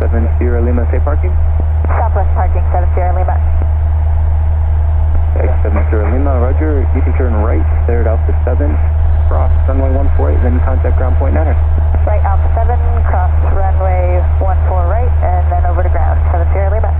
7 Sierra Lima, say parking. Southwest parking, 7 Sierra Lima. X7 Sierra Lima, roger. You can turn right there at Alpha 7, cross runway 148, then contact ground point 9er. Right, Alpha 7, cross runway 14 right, and then over to ground, 7 Sierra Lima.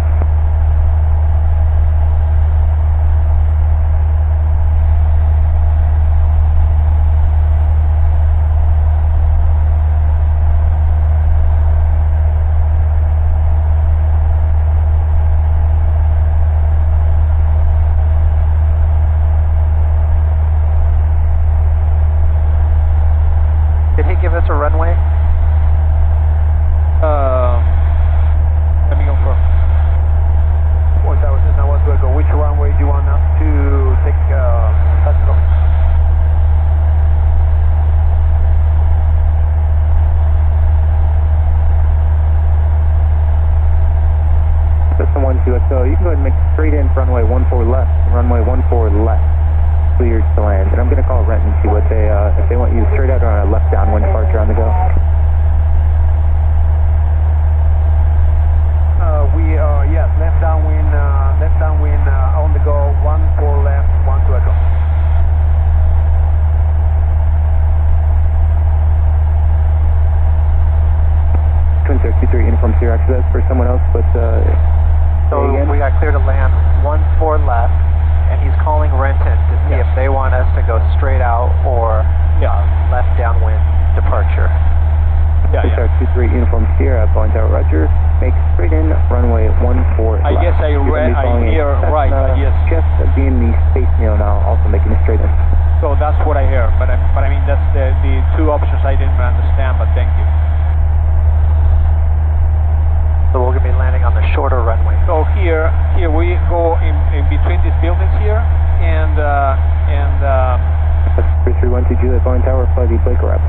Did he give us a runway? Let me confirm. Point tower Cessna 12 Echo. Which runway do you want us to take touch off? Cessna 12 Echo, you can go ahead and make straight in for runway 14 left, runway 14 left. Cleared to land, and I'm going to call Renton and see what they, if they want you straight out or on a left downwind departure on the go. Yes, left downwind on the go, 14 left, 12 Echo. Twin 63 uniform Sierra, actually that's for someone else, but So we got clear to land 14 left, and he's calling Renton to see if they want us to go straight out or left downwind departure. Twin 63 uniform Sierra, Boeing Tower, roger. Make straight in, runway 14 I left. guess I hear right, yes. Just being the space neo now, also making a straight in. So that's what I hear, but I mean that's the two options I didn't understand, but thank you. So we're going to be landing on the shorter runway. So here we go in between these buildings here, and That's 3312 Juliet, Boeing Tower, fly the Blake wrap.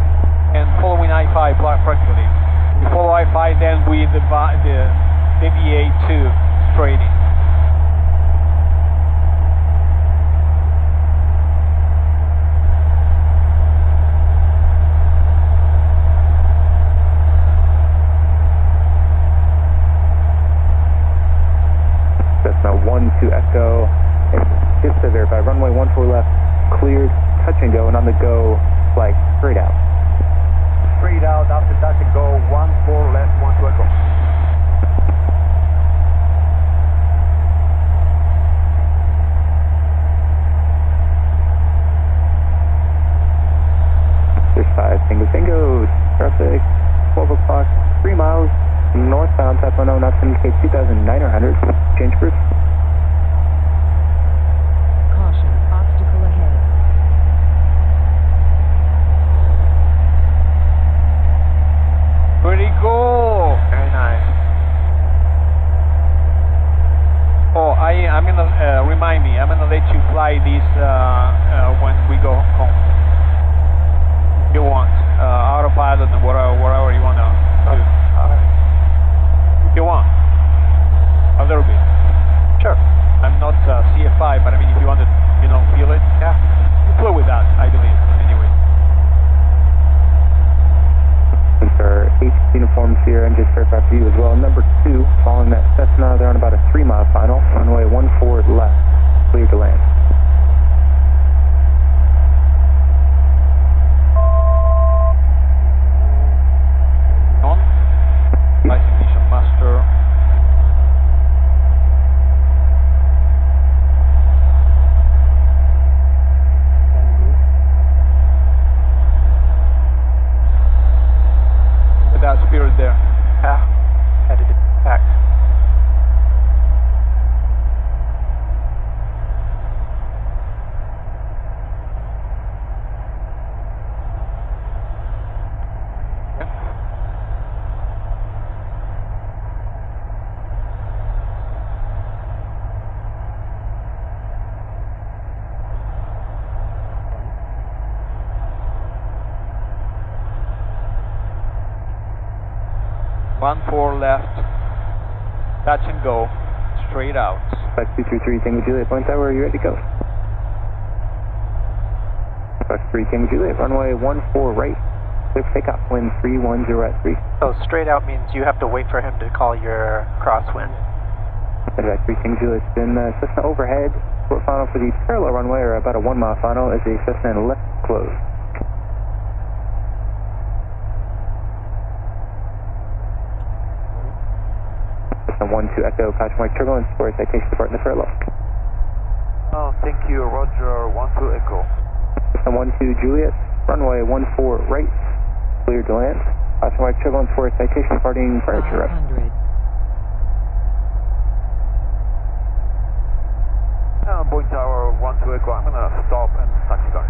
and following I-5 practically. We follow I-5, then we deviate to straight in. Cessna 12 Echo, just to verify, runway 14 left, cleared, touch and go, and on the go, fly straight out. Straight out after touch and go, 14 left, 12 Echo. There's 5 Bingo, traffic, 12 o'clock, 3 miles, northbound, type 10, knots indicate 2,900, change group. Caution, obstacle ahead. Pretty cool. Very nice. Oh, I'm gonna remind me. I'm gonna let you fly this when we go home. If you want autopilot and whatever you wanna do. If you want, a little bit. Sure. I'm not CFI, but I mean, if you want to, feel it, you flew with that, I believe. Anyway. Sir, H uniform Sierra, and just aircraft for you as well. Number 2, following that Cessna, they're on about a 3-mile final, runway 14 left, clear to land. On. Flight ignition master. With that spirit there. Headed back. One 4 left, touch and go, straight out. 5233 Tango Juliet, Boeing Tower, are you ready to go? 53 Tango Juliet, runway 14 right, Clear for takeoff, wind 310 at 3. So straight out means you have to wait for him to call your crosswind. At 3 King Juliet, then Cessna overhead. Port final for the parallel runway, or about a 1 mile final, is a Cessna and left close. Cessna 12 Echo, caution mark turbulence for citation depart in the parallel. Oh, thank you, Roger, 12 Echo. Cessna 12 Juliet, runway 14 right, cleared to land. Caution mark turbulence for citation departing prior to rest. 500. Boeing Tower 12 Echo, I'm gonna stop and taxi back.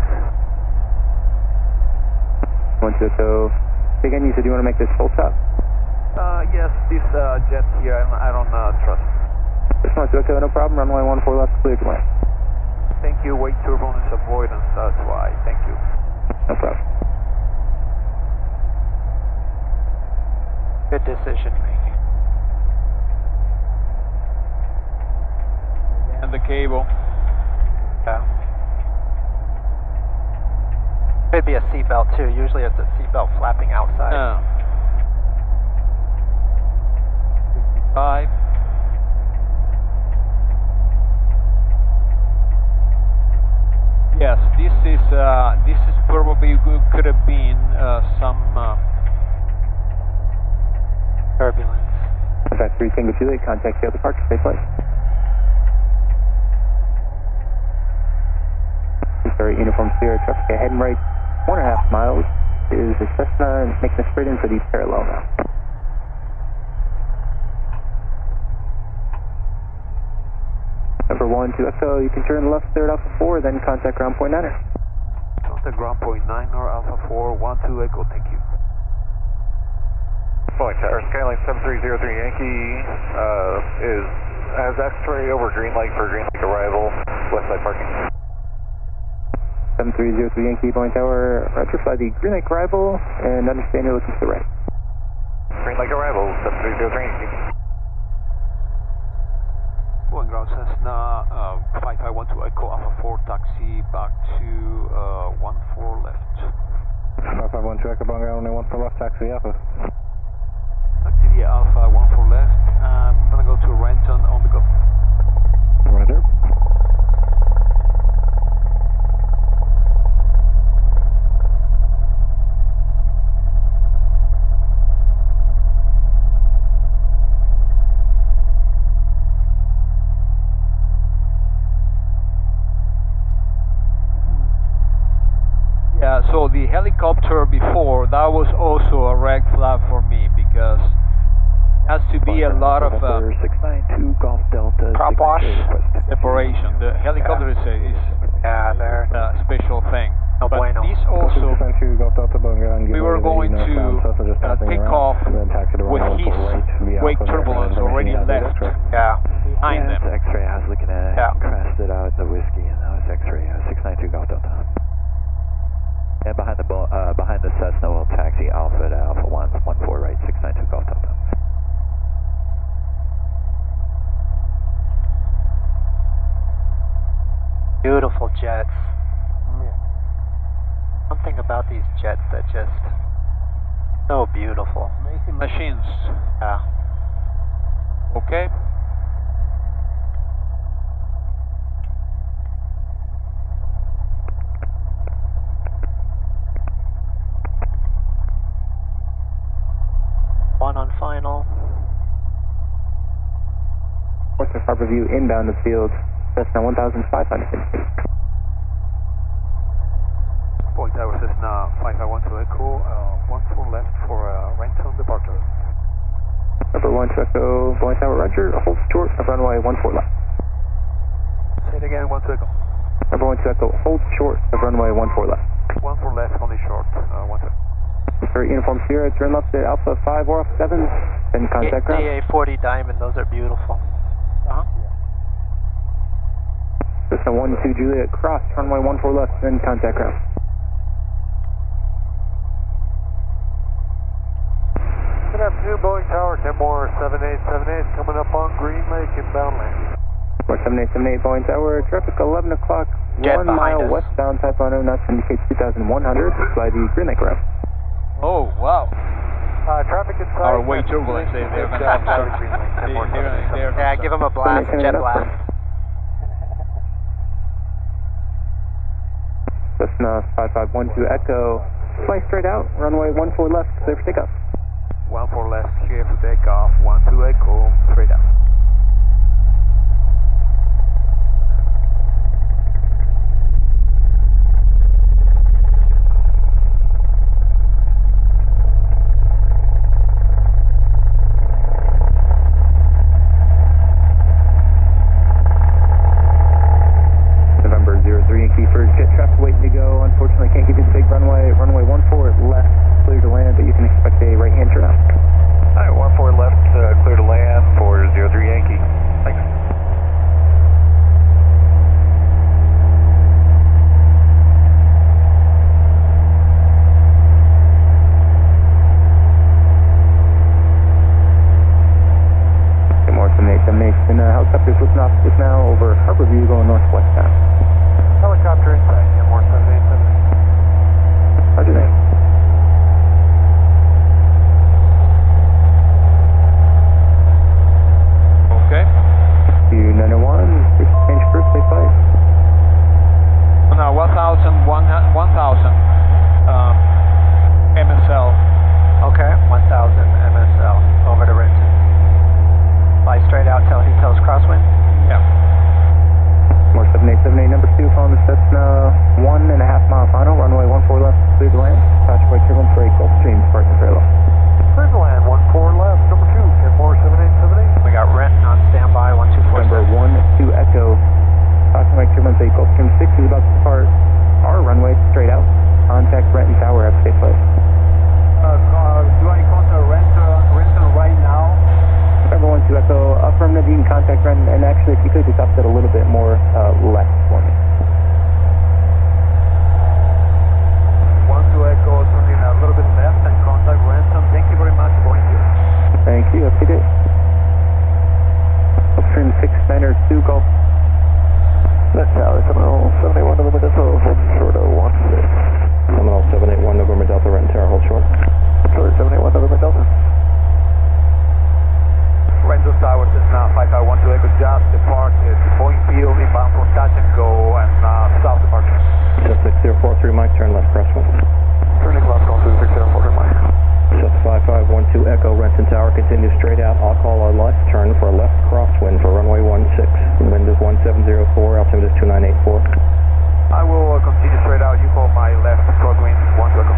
12 Echo, again, you said you want to make this full stop? Yes, this jet here, I don't trust. This 12 Echo, no problem, runway 14 left, cleared to land. Thank you, wake turbulence avoidance, that's why, thank you. No problem. Good decision making. And the cable. Yeah. Could be a seatbelt too. Usually it's a seatbelt flapping outside. Yeah. 65. Yes, this is probably could have been some Turbulence. Contact 3 Tango Juliet, contact failed departure, stay place. Sorry, uniform Sierra, traffic ahead and right, 1.5 miles is a Cessna, and making a straight in for the parallel now. Number 12 Echo, you can turn left third Alpha 4, then contact ground point 9er. Contact ground point 9 or Alpha 4, 12 Echo, thank you. Boeing Tower, Skyline 7303 Yankee has X-ray over green light for green light arrival, west side parking. 7303 Yankee, Boeing Tower, roger, fly the green light arrival, and understand you're looking to the right. Green light arrival, 7303 Yankee. Boeing ground Cessna 5512 Echo Alpha 4 taxi back to 14 left. 5512 Echo, Boeing ground, only 14 left, taxi Alpha. Activity Alpha 14 left. I'm gonna go to Renton on the go. Roger. Yeah, so the helicopter before, that was also a red flag for me because it has to be a lot of 692 Golf Delta Prop wash. separation. The helicopter is Yeah, there. a special thing. No But bueno. this also, Golf Delta, Boeing ground, we were going to take off with his wake turbulence already left Yeah. behind them. X-ray, I was looking at Yeah. crested out the whiskey, and that was X-ray, 692 Golf Delta. And behind the Cessna, we'll taxi Alpha at Alpha 114 right, 692 Golf Delta. Beautiful jets. Something about these jets that just so beautiful. Amazing machines. Yeah. Okay. One on final. Portsmouth Harbor View inbound the field, Cessna 1500 feet. Boeing Tower Cessna 5512 Echo, 14 left for Renton departure. Number 12 Echo, Boeing Tower, roger, hold short of runway 14 left. Say it again, 12 Echo. Number 12 Echo, hold short of runway 14 left. 14 left, only short, 12. Sorry, uniform Sierra, turn left at Alpha 5 or 7, then contact ground. DA40 Diamond, those are beautiful. Uh-huh. Cessna 12 Juliet, cross, runway 14 left, then contact ground. Good afternoon, Boeing Tower, 10 more 7878 coming up on Green Lake inbound land. Or 7878 Boeing Tower, traffic 11 o'clock, Jet 1 behind mile us. westbound, type 10, knots indicates 2100, fly the Green Lake route. Oh, wow. Traffic inside. Or way turbulence. They're going to Yeah, give them a blast, jet blast. Cessna 5512 Echo. Fly straight out, runway 14 left, clear for takeoff. 14 left, here for takeoff, 12 Echo, straight out. November 03 Yankee first jet traffic waiting to go. Unfortunately, can't give you the big runway. Runway 14 left, clear to land, but you can expect a right-hand turn out. Alright, 14 left, clear to land for 03 Yankee. Thanks. Okay, more 7878. And helicopter's lifting off just now over Harbor View going northwest now. Helicopter inside, yeah, more 787. Roger that. Okay. Q901, change crew, stay flight. Now 1,000 MSL. Okay, 1,000 MSL over to Renton. Fly straight out till he tells crosswind. Yeah. More 7878, number 2, following the Cessna 1.5 mile final, runway 14 left, clear to land. Touch by turbulence for a Gulfstream departure trailer. Clear to land, 14 left, number 2, get more 7878. We got Renton on standby, 1247. Number 12 Echo, talking by turbulence a Gulfstream 6 is about to depart our runway straight out. Contact Renton Tower, have a safe flight. Do I contact Renton right now? Number 12 Echo, affirmative, you can contact Renton, and actually if you could just offset a little bit more left for me. 12 Echo, turning a little bit left and contact Renton. Thank you very much, Boeing Field. Thank you, have a good day. Gulfstream 692 Golf. That's Tower, 781 November Delta, hold short of 16. 781 November Delta, Renton Tower, hold short. Sorry, 781 November Delta. Renton Tower, Cessna 5512 Echo, just departed Boeing Field, inbound from touch and go, and south departure. Just 6043 Mike, turn left crosswind. Turning left, going through 6043 Mike. Just 5512 Echo, Renton Tower, continue straight out. I'll call our left turn for a left crosswind for runway 16. Wind is 1704, altimeter is 2984. I will continue straight out. You call my left crosswind, 12 Echo.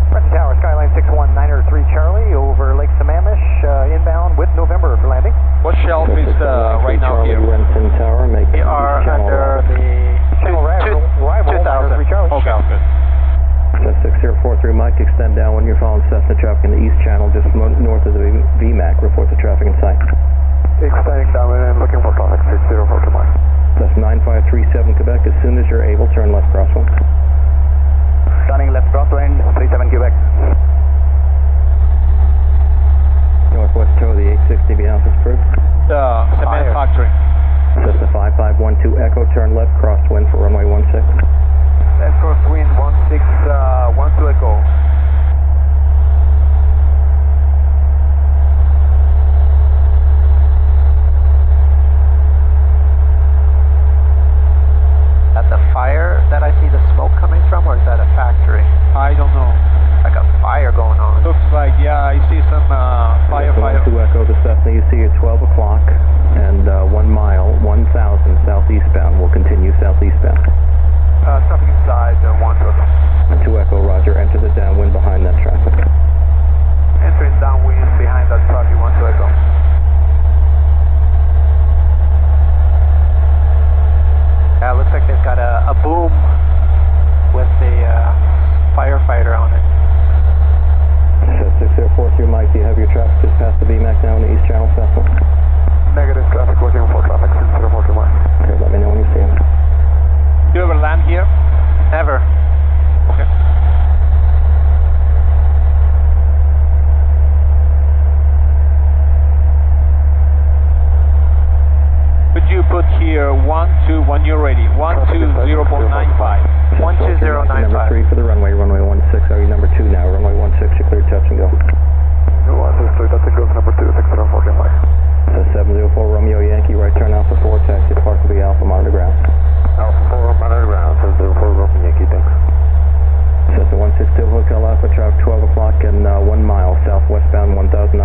Renton Tower, Skyline 61903 Charlie, over Lake Sammamish, inbound with November for landing. What shelf is right now Charlie, here? Renton Tower, make We are under the channel arrival 2000. Charlie. Okay, good. Just 6043 Mike, extend down when you're following Cessna traffic in the east channel, just north of the VMAC. Report the traffic in sight. Extending down and looking for traffic, 6042 Mike. That's 9537 Quebec. As soon as you're able, turn left crosswind. Turning left crosswind, 37 Quebec. Northwest toe of the 860 behind us approved. Cement factory. Just a 5512 Echo, turn left crosswind for runway 16. Left crosswind, 12 Echo. At the fire that I see the smoke coming from, or is that a factory? I don't know. Like a fire going on. Looks like, yeah, I see some fire. 2 Echo to Cessna, you see at 12 o'clock and 1 mile, 1000 southeastbound. We'll continue south you're ready. 120.95. 12095. Number 3 for the runway 16. Are you number 2 now? Runway 16, you're clear, touch and go. 163, touch and go, number 2, 614 Mike. So 704 Romeo Yankee, right turn Alpha 4, taxi to Park B Alpha, monitor ground. Alpha 4, monitor ground, 704 Romeo Yankee, thanks. Cessna 162 Hotel Alpha, traffic 12 o'clock and 1 mile, southwestbound 1,900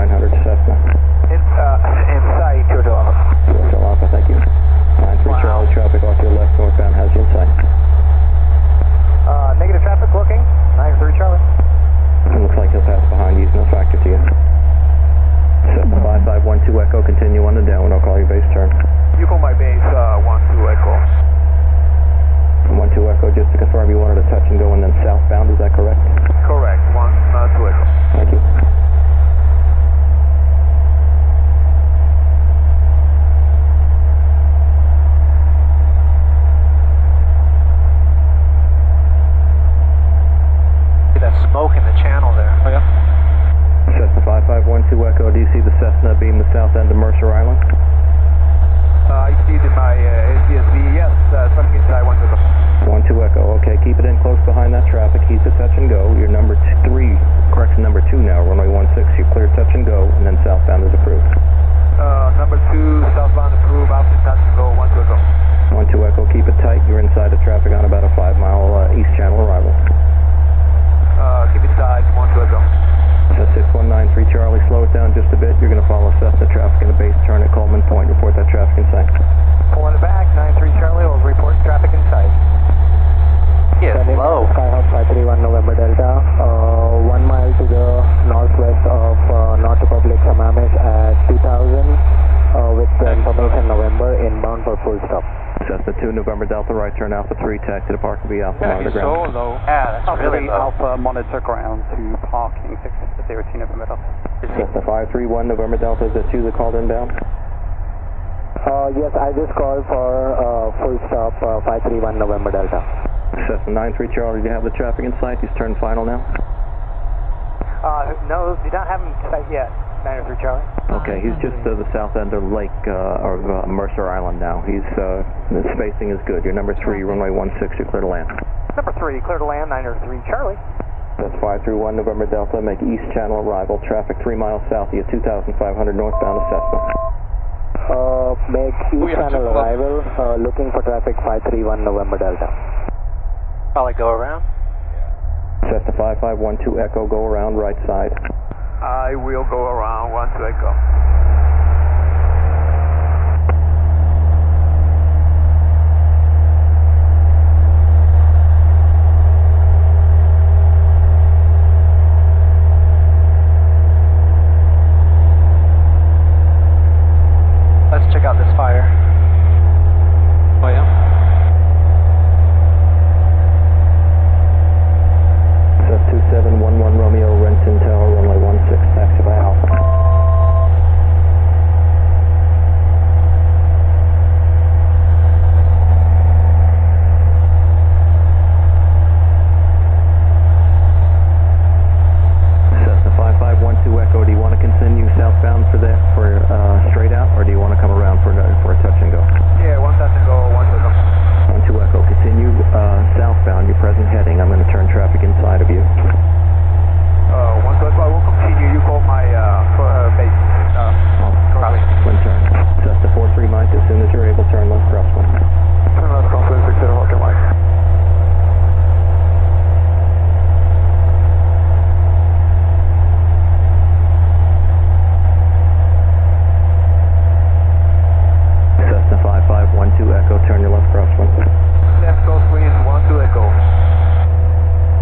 Cessna. In sight, Hotel Alpha. Hotel Alpha, thank you. 93 Charlie, traffic off your left, northbound, has you in sight. Negative traffic looking, 93 Charlie. It looks like he'll pass behind you, no factor to you. Cessna 5512 Echo, continue on the downwind, I'll call you base turn. You call my base, 12 Echo. 12 Echo, just to confirm you wanted to touch and go and then southbound, is that correct? Correct, 12 Echo. Thank you. See that smoke in the channel there. Oh, yeah. Cessna 5512 Echo, do you see the Cessna beam the south end of Mercer Island? I see it in my SDSV, yes, something inside 12 Echo. 12 Echo, okay, keep it in close behind that traffic, he's a touch and go. You're number 3, correction number 2 now, runway 16, you're clear touch and go, and then southbound is approved. Number 2, southbound approved, after touch and go, 12 Echo. 12 Echo, keep it tight, you're inside the traffic on about a 5-mile east channel arrival. Keep it tight, 12 Echo. That's 6193 Charlie, slow it down just a bit, you're going to follow Cessna traffic in a base turn at Coleman Point, report that traffic in sight. Pulling it back, 93 Charlie, will report traffic in sight. He is low. Skyhawk 531 November Delta, 1 mile to the northwest of North Republic Sammamish at 2000 with the information November inbound for full stop. Cessna 2 November Delta, right turn Alpha 3, taxi to Park B Alpha, monitor So ground. low. Yeah, that's really low. Alpha monitor ground to parking 602 November Delta. Cessna 531 November Delta, is that you that called inbound? Yes, I just called for full stop 531 November Delta. Cessna 93 Charlie, do you have the traffic in sight? He's turned final now? No, do not have him in sight yet, 93 Charlie. Okay, he's just the south end of Lake, or Mercer Island now. He's, the spacing is good. You're number 3, runway 16, you're clear to land. Number 3, clear to land, 93 Charlie. That's 531 November Delta, make east channel arrival, traffic 3 miles south of you, 2,500 northbound of Cessna. Make east channel arrival, looking for traffic 531 November Delta. Probably go around. Cessna 5512 Echo, go around right side. I will go around 12 Echo. Let's check out this fire. Oh, yeah. Cessna 2711 Romeo Renton Tower, runway 16, taxi by Alpha. Cessna 5512 Echo, do you want to continue southbound for straight out, or do you want to come around for a touch and go? Yeah, 1 touch and go, 12 Echo. 12 Echo, continue southbound, your present heading. I'm going to turn traffic inside of you. 12 Echo, I will continue. You call my base. Crosswind turn. Cessna 43 Mike, as soon as you're able, turn left crosswind. Turn left crosswind, 60 Rocket Mike. Cessna 5512 Echo, turn your left crosswind. Left crosswind, 12 Echo.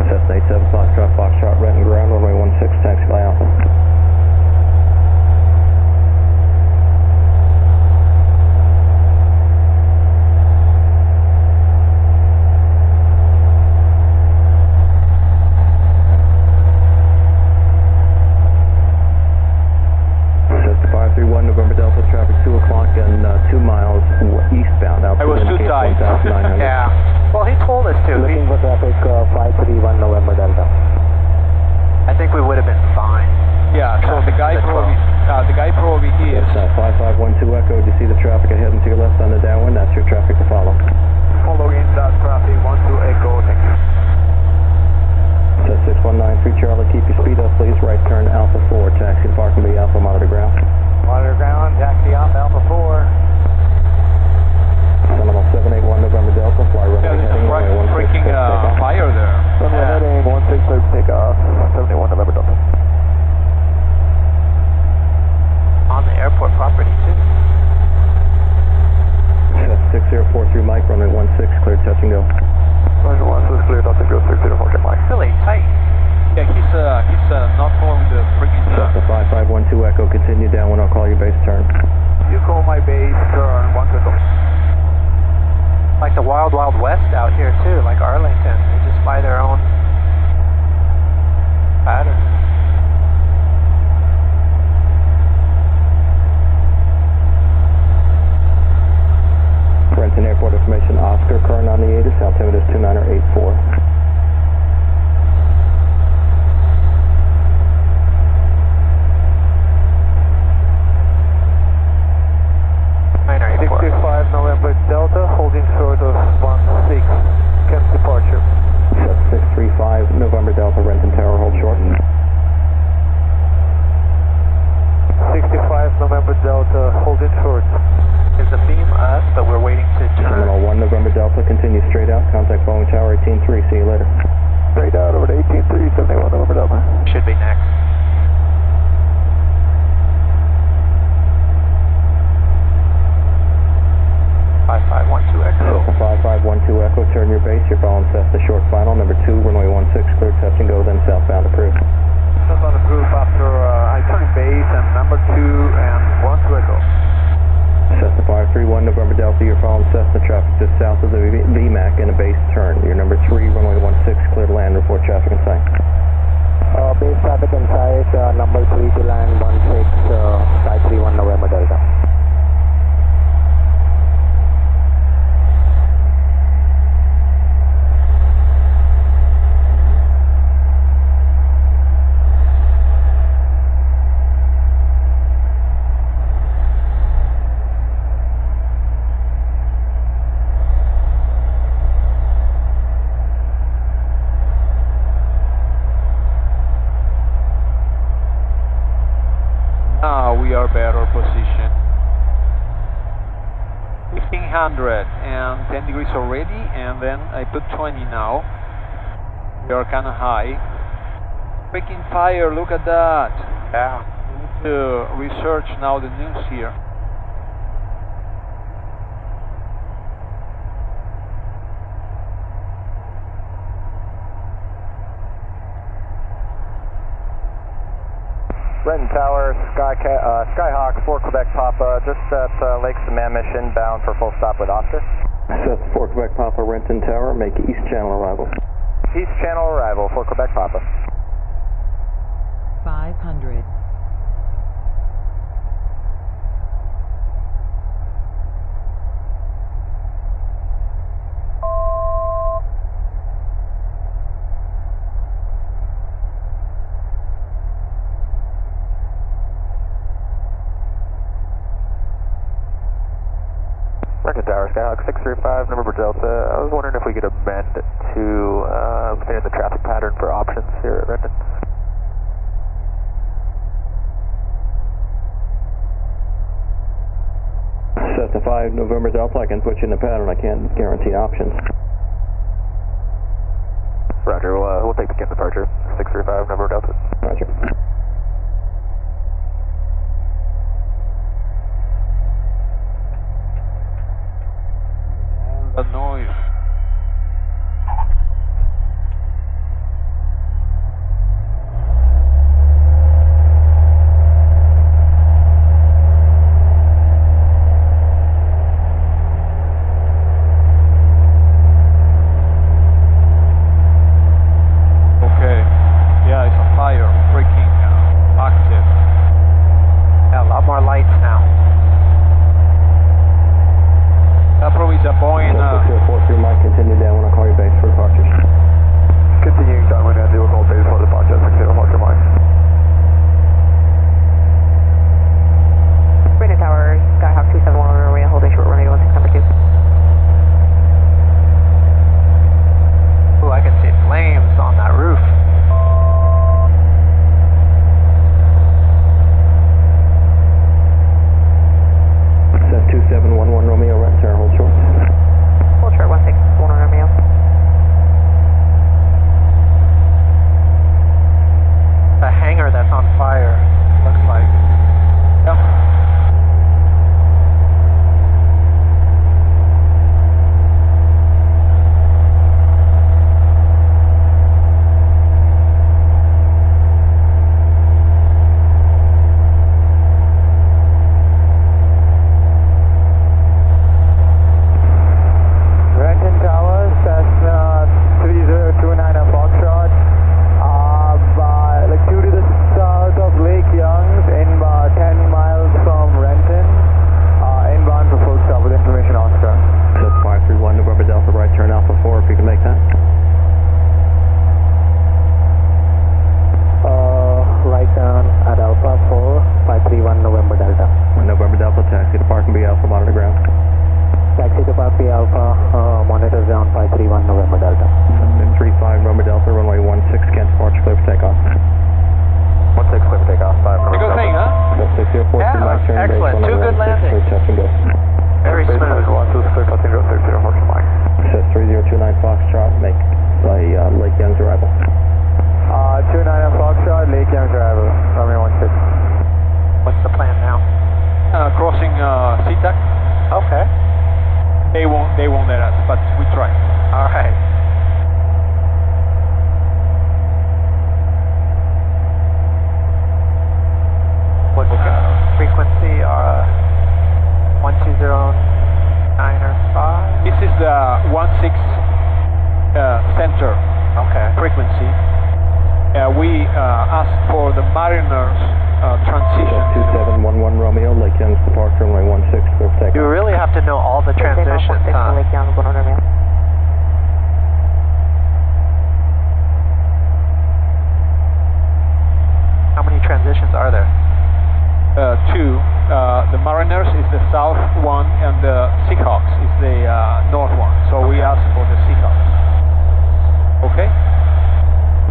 Cessna 87 Foxtrot, Renton ground, runway 16, taxi by Alpha. Cessna 531 November Delta, traffic 2 o'clock and 2 miles eastbound. I was too tight. Yeah. Well, he told us to. Looking for traffic 531 November Delta. I think we would have been fine. Yeah, so the guy probably is. Yes, 5512 Echo, do you see the traffic ahead and to your left on the downwind? That's your traffic to follow. 643 Mike, runway 16, clear touch and go. Roger, 16 clear, touch and go, 604 Mike. Really tight. Yeah, he's not following the freaking... Cessna 5512 Echo, continue down when I'll call your base turn. You call my base, turn 1 Echo. Like the wild, wild west out here too, like Arlington. They just fly their own pattern. Renton Airport information, Oscar, current on the ATIS, altimeter is 2984. November Delta, holding short of 16, camp departure. 635 November Delta, Renton Tower, hold short. 65 November Delta, holding short. There's a beam us, but we're waiting to turn. Terminal 1 November Delta, continue straight out, contact Boeing Tower 18-3, see you later. Straight out over to 18-3, 71 November Delta. Should be next. 5512 Echo. 5512 Echo, turn your base. You're following Cessna short final. Number 2, runway 16, clear touch and go, then southbound approved. Southbound approved after I turn base and number 2 and 12 Echo. Cessna 531 November Delta, you're following Cessna traffic just south of the VMAC and a base turn. Your number 3, runway 16, clear to land, report traffic in sight. Base traffic in sight, number 3 to land 16, Sky 31 November Delta. We are better positioned. 1500 and 10 degrees already, and then I put 20 now. We are kind of high. Breaking fire, look at that. Yeah. We need to research now the news here. Renton Tower, Skyhawk, 4 Quebec Papa, just at Lake Sammamish inbound for full stop with Oscar. Cessna 4 Quebec Papa, Renton Tower, make East Channel arrival. East Channel arrival, 4 Quebec Papa. 500. Renton Tower, Skyhawk 635, November Delta. I was wondering if we could amend to clear the traffic pattern for options here at Renton. Cessna 5 November Delta, I can put you in the pattern, I can't guarantee options. Roger, we'll take the camp departure, 635 November Delta. Roger. The noise. Okay. Yeah, it's a fire, freaking active. Yeah, a lot more lights now. That probably is a Boeing. 643 Mike, Excellent. 2 good landings. Very smooth. 1 clear, touching go 30 horse flying. Access 3029 Foxtrot, make by Lake Young's arrival. 29 Foxtrot, Lake Young's arrival, runway 16. What's the plan now? Crossing SeaTac. Okay. They won't let us, but we try. All right. What frequency? 1209 or 5? This is the 16 center frequency. We asked for the Mariners transition. 2711 Romeo, Lake Young's departure, runway 16 for takeoff. You really have to know all the transitions, huh? Lake Young's 1 Romeo. How many transitions are there? 2. The Mariners is the south one, and the Seahawks is the north one. So we asked for the Seahawks. Okay?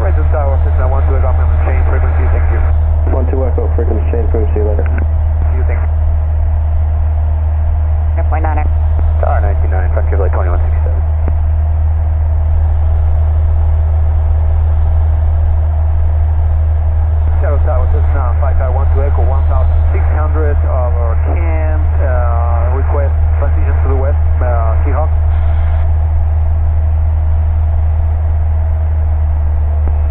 Right, this Tower, Cessna 12 Echo, I'm on change frequency, thank you. 12 Echo, frequency change, see you later. You think? Airplane 9. Tower 99, Frontier Flight 2167. Shadow Tower, Cessna 5512 Echo 1600, can request transition to the west, Seahawk.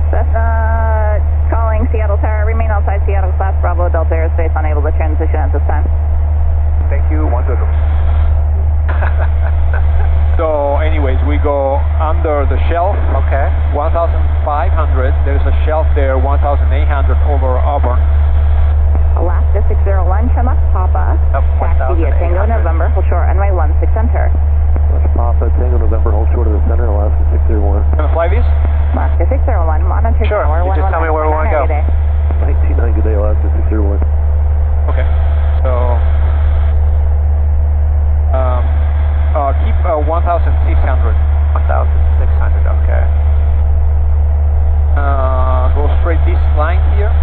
Cessna calling Seattle Tower, remain outside Seattle class Bravo Delta airspace, unable to transition at this time. Thank you, 12 Echo. So anyways, we go under the shelf. Okay. 1,500. There's a shelf there, 1,800 over Auburn. Alaska 601, Chinook Papa. Taxi via Tango November, hold short, runway 16 center. Papa, Tango November, hold short of the center, Alaska 601. Gonna fly this? Alaska 601, monitor Sure, tower, you just tell me where we want to go. 19.9, good day, Alaska 601. Okay. So keep 1,600. 1,600, okay. Go straight this line here.